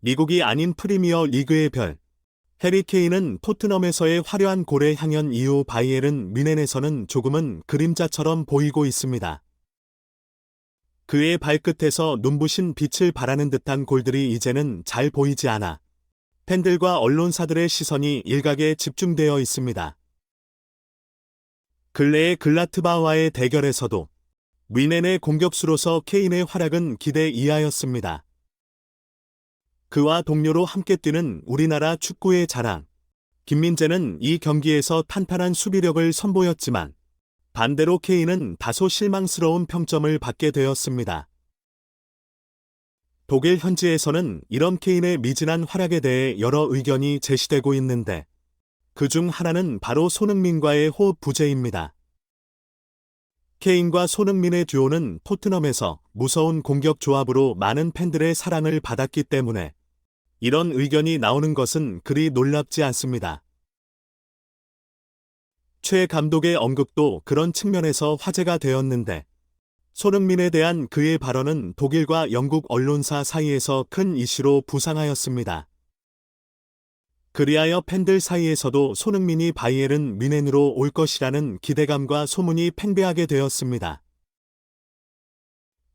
미국이 아닌 프리미어 리그의 별. 해리 케인은 토트넘에서의 화려한 골에 향연 이후 바이에른 뮌헨에서는 조금은 그림자처럼 보이고 있습니다. 그의 발끝에서 눈부신 빛을 발하는 듯한 골들이 이제는 잘 보이지 않아 팬들과 언론사들의 시선이 일각에 집중되어 있습니다. 근래의 글라트바와의 대결에서도 뮌헨의 공격수로서 케인의 활약은 기대 이하였습니다. 그와 동료로 함께 뛰는 우리나라 축구의 자랑 김민재는 이 경기에서 탄탄한 수비력을 선보였지만 반대로 케인은 다소 실망스러운 평점을 받게 되었습니다. 독일 현지에서는 이런 케인의 미진한 활약에 대해 여러 의견이 제시되고 있는데 그중 하나는 바로 손흥민과의 호흡 부재입니다. 케인과 손흥민의 듀오는 토트넘에서 무서운 공격 조합으로 많은 팬들의 사랑을 받았기 때문에 이런 의견이 나오는 것은 그리 놀랍지 않습니다. 최 감독의 언급도 그런 측면에서 화제가 되었는데 손흥민에 대한 그의 발언은 독일과 영국 언론사 사이에서 큰 이슈로 부상하였습니다. 그리하여 팬들 사이에서도 손흥민이 바이에른 뮌헨으로 올 것이라는 기대감과 소문이 팽배하게 되었습니다.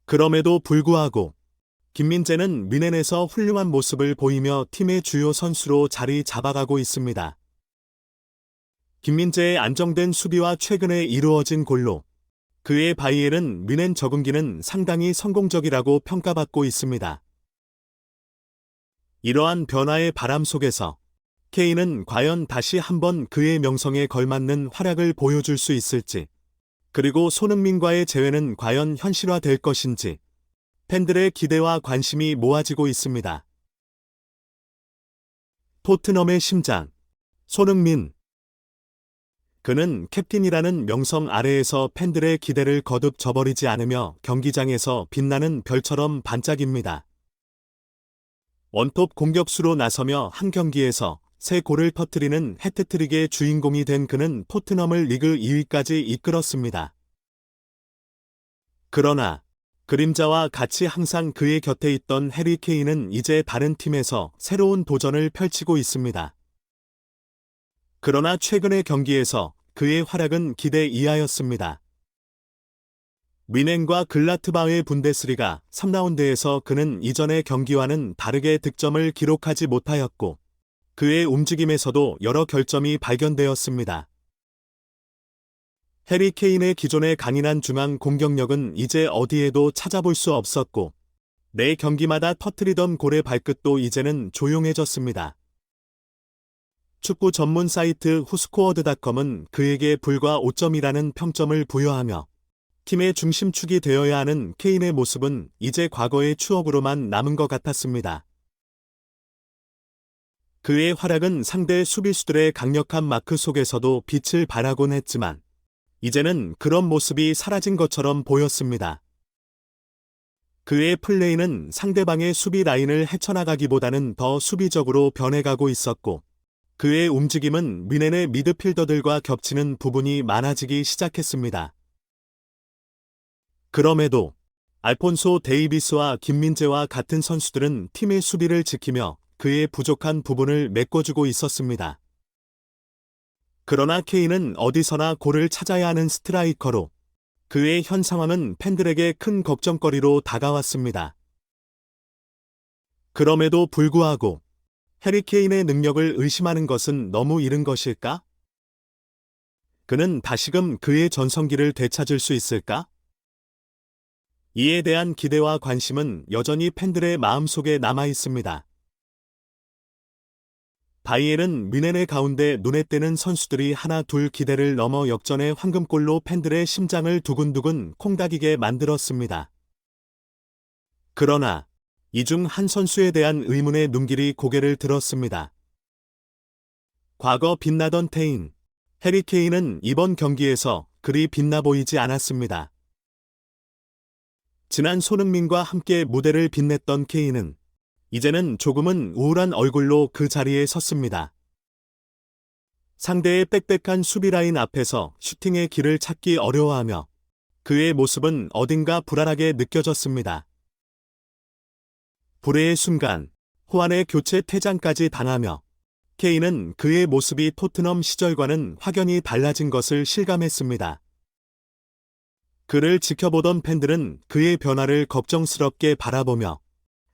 그럼에도 불구하고 김민재는 뮌헨에서 훌륭한 모습을 보이며 팀의 주요 선수로 자리 잡아가고 있습니다. 김민재의 안정된 수비와 최근에 이루어진 골로 그의 바이에른 뮌헨 적응기는 상당히 성공적이라고 평가받고 있습니다. 이러한 변화의 바람 속에서 케인은 과연 다시 한번 그의 명성에 걸맞는 활약을 보여줄 수 있을지, 그리고 손흥민과의 재회는 과연 현실화될 것인지 팬들의 기대와 관심이 모아지고 있습니다. 토트넘의 심장, 손흥민. 그는 캡틴이라는 명성 아래에서 팬들의 기대를 거듭 저버리지 않으며 경기장에서 빛나는 별처럼 반짝입니다. 원톱 공격수로 나서며 한 경기에서 3골을 터뜨리는 해트트릭의 주인공이 된 그는 토트넘을 리그 2위까지 이끌었습니다. 그러나 그림자와 같이 항상 그의 곁에 있던 해리 케인은 이제 다른 팀에서 새로운 도전을 펼치고 있습니다. 그러나 최근의 경기에서 그의 활약은 기대 이하였습니다. 뮌헨과 글라트바흐의 분데스리가 3라운드에서 그는 이전의 경기와는 다르게 득점을 기록하지 못하였고 그의 움직임에서도 여러 결점이 발견되었습니다. 해리 케인의 기존의 강인한 중앙 공격력은 이제 어디에도 찾아볼 수 없었고 매 경기마다 터뜨리던 골의 발끝도 이제는 조용해졌습니다. 축구 전문 사이트 후스코어드닷컴은 그에게 불과 5점이라는 평점을 부여하며 팀의 중심축이 되어야 하는 케인의 모습은 이제 과거의 추억으로만 남은 것 같았습니다. 그의 활약은 상대 수비수들의 강력한 마크 속에서도 빛을 발하곤 했지만 이제는 그런 모습이 사라진 것처럼 보였습니다. 그의 플레이는 상대방의 수비 라인을 헤쳐나가기보다는 더 수비적으로 변해가고 있었고 그의 움직임은 뮌헨의 미드필더들과 겹치는 부분이 많아지기 시작했습니다. 그럼에도 알폰소 데이비스와 김민재와 같은 선수들은 팀의 수비를 지키며 그의 부족한 부분을 메꿔주고 있었습니다. 그러나 케인은 어디서나 골을 찾아야 하는 스트라이커로 그의 현 상황은 팬들에게 큰 걱정거리로 다가왔습니다. 그럼에도 불구하고 해리 케인의 능력을 의심하는 것은 너무 이른 것일까? 그는 다시금 그의 전성기를 되찾을 수 있을까? 이에 대한 기대와 관심은 여전히 팬들의 마음속에 남아 있습니다. 바이에른 뮌헨의 가운데 눈에 띄는 선수들이 하나 둘 기대를 넘어 역전의 황금골로 팬들의 심장을 두근두근 콩닥이게 만들었습니다. 그러나 이 중 한 선수에 대한 의문의 눈길이 고개를 들었습니다. 과거 빛나던 태인, 해리 케인은 이번 경기에서 그리 빛나 보이지 않았습니다. 지난 손흥민과 함께 무대를 빛냈던 케인은 이제는 조금은 우울한 얼굴로 그 자리에 섰습니다. 상대의 빽빽한 수비라인 앞에서 슈팅의 길을 찾기 어려워하며 그의 모습은 어딘가 불안하게 느껴졌습니다. 불의의 순간, 호환의 교체 퇴장까지 당하며 케인은 그의 모습이 토트넘 시절과는 확연히 달라진 것을 실감했습니다. 그를 지켜보던 팬들은 그의 변화를 걱정스럽게 바라보며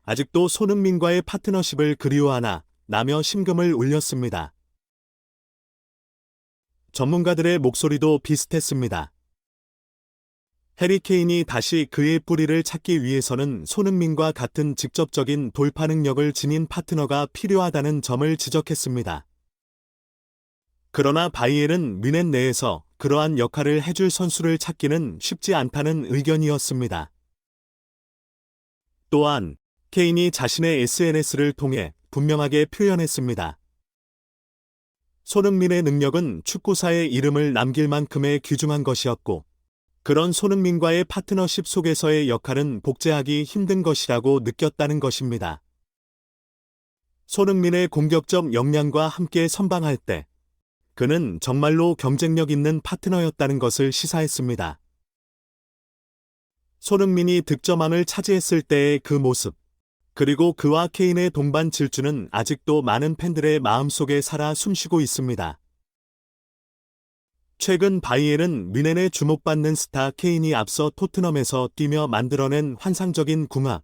아직도 손흥민과의 파트너십을 그리워하나 라며 심금을 울렸습니다. 전문가들의 목소리도 비슷했습니다. 해리 케인이 다시 그의 뿌리를 찾기 위해서는 손흥민과 같은 직접적인 돌파 능력을 지닌 파트너가 필요하다는 점을 지적했습니다. 그러나 바이엘은 뮌헨 내에서 그러한 역할을 해줄 선수를 찾기는 쉽지 않다는 의견이었습니다. 또한 케인이 자신의 SNS를 통해 분명하게 표현했습니다. 손흥민의 능력은 축구사의 이름을 남길 만큼의 귀중한 것이었고 그런 손흥민과의 파트너십 속에서의 역할은 복제하기 힘든 것이라고 느꼈다는 것입니다. 손흥민의 공격적 역량과 함께 선방할 때 그는 정말로 경쟁력 있는 파트너였다는 것을 시사했습니다. 손흥민이 득점왕을 차지했을 때의 그 모습, 그리고 그와 케인의 동반 질주는 아직도 많은 팬들의 마음속에 살아 숨쉬고 있습니다. 최근 바이엘은 뮌헨에 주목받는 스타 케인이 앞서 토트넘에서 뛰며 만들어낸 환상적인 궁합,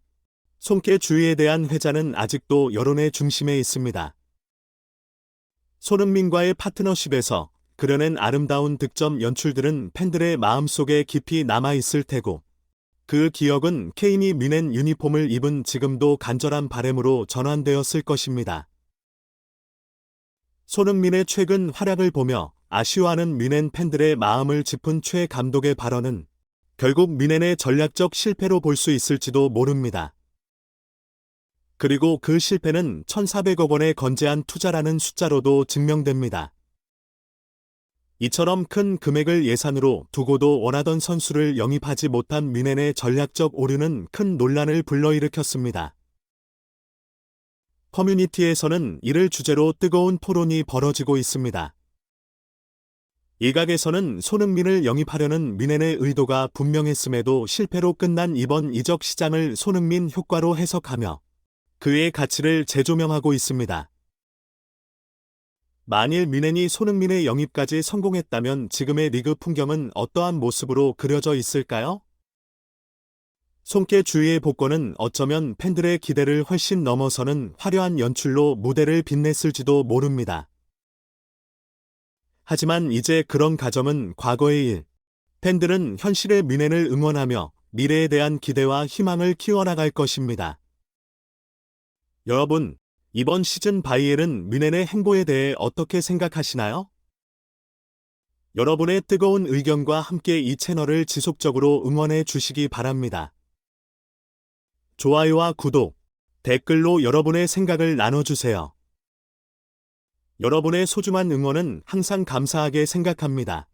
손재주에 대한 회자는 아직도 여론의 중심에 있습니다. 손흥민과의 파트너십에서 그려낸 아름다운 득점 연출들은 팬들의 마음속에 깊이 남아있을 테고 그 기억은 케인이 뮌헨 유니폼을 입은 지금도 간절한 바람으로 전환되었을 것입니다. 손흥민의 최근 활약을 보며 아쉬워하는 뮌헨 팬들의 마음을 짚은 최 감독의 발언은 결국 뮌헨의 전략적 실패로 볼 수 있을지도 모릅니다. 그리고 그 실패는 1,400억 원의 건재한 투자라는 숫자로도 증명됩니다. 이처럼 큰 금액을 예산으로 두고도 원하던 선수를 영입하지 못한 뮌헨의 전략적 오류는 큰 논란을 불러일으켰습니다. 커뮤니티에서는 이를 주제로 뜨거운 토론이 벌어지고 있습니다. 일각에서는 손흥민을 영입하려는 뮌헨의 의도가 분명했음에도 실패로 끝난 이번 이적 시장을 손흥민 효과로 해석하며 그의 가치를 재조명하고 있습니다. 만일 뮌헨이 손흥민의 영입까지 성공했다면 지금의 리그 풍경은 어떠한 모습으로 그려져 있을까요? 손재주의 복권은 어쩌면 팬들의 기대를 훨씬 넘어서는 화려한 연출로 무대를 빛냈을지도 모릅니다. 하지만 이제 그런 가정은 과거의 일. 팬들은 현실의 뮌헨을 응원하며 미래에 대한 기대와 희망을 키워나갈 것입니다. 여러분, 이번 시즌 바이엘은 뮌헨의 행보에 대해 어떻게 생각하시나요? 여러분의 뜨거운 의견과 함께 이 채널을 지속적으로 응원해 주시기 바랍니다. 좋아요와 구독, 댓글로 여러분의 생각을 나눠주세요. 여러분의 소중한 응원은 항상 감사하게 생각합니다.